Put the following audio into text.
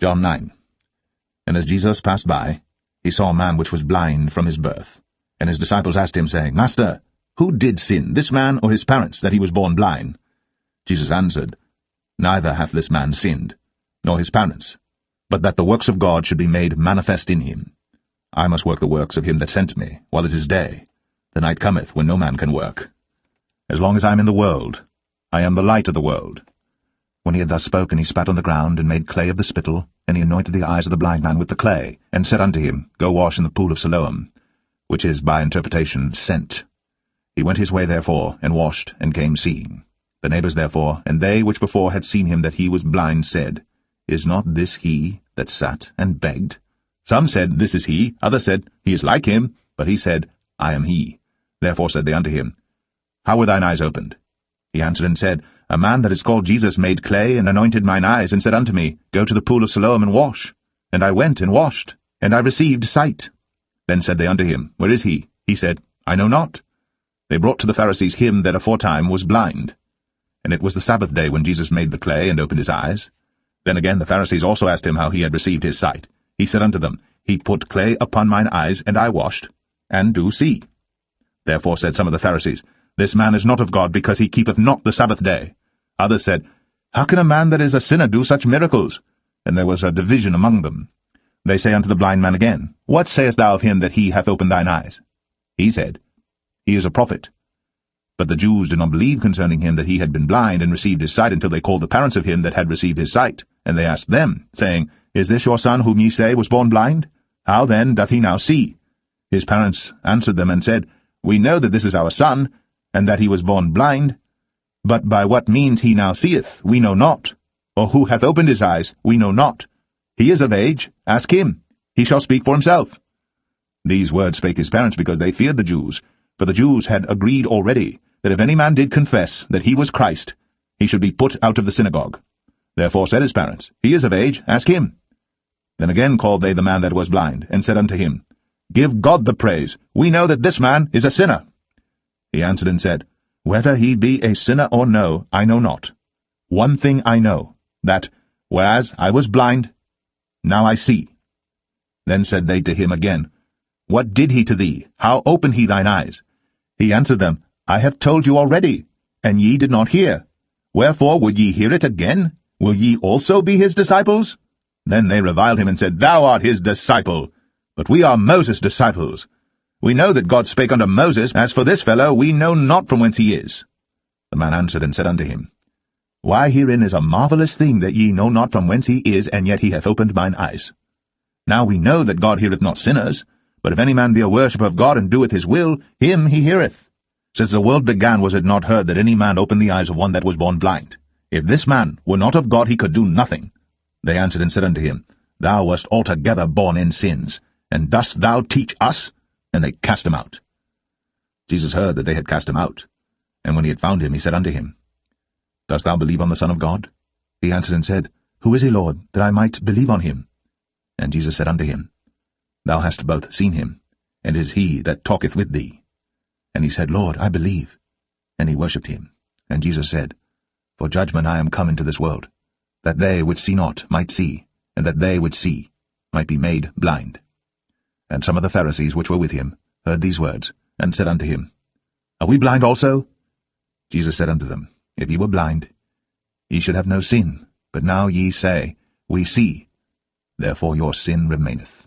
John 9. And as Jesus passed by, he saw a man which was blind from his birth. And his disciples asked him, saying, Master, who did sin, this man or his parents, that he was born blind? Jesus answered, Neither hath this man sinned, nor his parents, but that the works of God should be made manifest in him. I must work the works of him that sent me, while it is day. The night cometh, when no man can work. As long as I am in the world, I am the light of the world. When he had thus spoken, he spat on the ground, and made clay of the spittle, and he anointed the eyes of the blind man with the clay, and said unto him, Go wash in the pool of Siloam, which is by interpretation, sent. He went his way therefore, and washed, and came seeing. The neighbours therefore, and they which before had seen him that he was blind, said, Is not this he that sat and begged? Some said, This is he. Others said, He is like him. But he said, I am he. Therefore said they unto him, How were thine eyes opened? He answered and said, A man that is called Jesus made clay, and anointed mine eyes, and said unto me, Go to the pool of Siloam, and wash. And I went and washed, and I received sight. Then said they unto him, Where is he? He said, I know not. They brought to the Pharisees him that aforetime was blind. And it was the Sabbath day when Jesus made the clay, and opened his eyes. Then again the Pharisees also asked him how he had received his sight. He said unto them, He put clay upon mine eyes, and I washed, and do see. Therefore said some of the Pharisees, This man is not of God, because he keepeth not the Sabbath day. Others said, How can a man that is a sinner do such miracles? And there was a division among them. They say unto the blind man again, What sayest thou of him that he hath opened thine eyes? He said, He is a prophet. But the Jews did not believe concerning him that he had been blind and received his sight, until they called the parents of him that had received his sight. And they asked them, saying, Is this your son whom ye say was born blind? How then doth he now see? His parents answered them and said, We know that this is our son, and that he was born blind. But by what means he now seeth, we know not. Or who hath opened his eyes, we know not. He is of age, ask him. He shall speak for himself. These words spake his parents, because they feared the Jews. For the Jews had agreed already, that if any man did confess that he was Christ, he should be put out of the synagogue. Therefore said his parents, He is of age, ask him. Then again called they the man that was blind, and said unto him, Give God the praise, we know that this man is a sinner. He answered and said, Whether he be a sinner or no, I know not. One thing I know, that, whereas I was blind, now I see. Then said they to him again, What did he to thee? How opened he thine eyes? He answered them, I have told you already, and ye did not hear. Wherefore would ye hear it again? Will ye also be his disciples? Then they reviled him and said, Thou art his disciple, but we are Moses' disciples. We know that God spake unto Moses, As for this fellow, we know not from whence he is. The man answered and said unto him, Why, herein is a marvelous thing, that ye know not from whence he is, and yet he hath opened mine eyes. Now we know that God heareth not sinners, but if any man be a worshipper of God, and doeth his will, him he heareth. Since the world began was it not heard that any man opened the eyes of one that was born blind? If this man were not of God, he could do nothing. They answered and said unto him, Thou wast altogether born in sins, and dost thou teach us? And they cast him out. Jesus heard that they had cast him out. And when he had found him, he said unto him, Dost thou believe on the Son of God? He answered and said, Who is he, Lord, that I might believe on him? And Jesus said unto him, Thou hast both seen him, and it is he that talketh with thee. And he said, Lord, I believe. And he worshipped him. And Jesus said, For judgment I am come into this world, that they which see not might see, and that they which see might be made blind. And some of the Pharisees which were with him heard these words, and said unto him, Are we blind also? Jesus said unto them, If ye were blind, ye should have no sin. But now ye say, We see. Therefore your sin remaineth.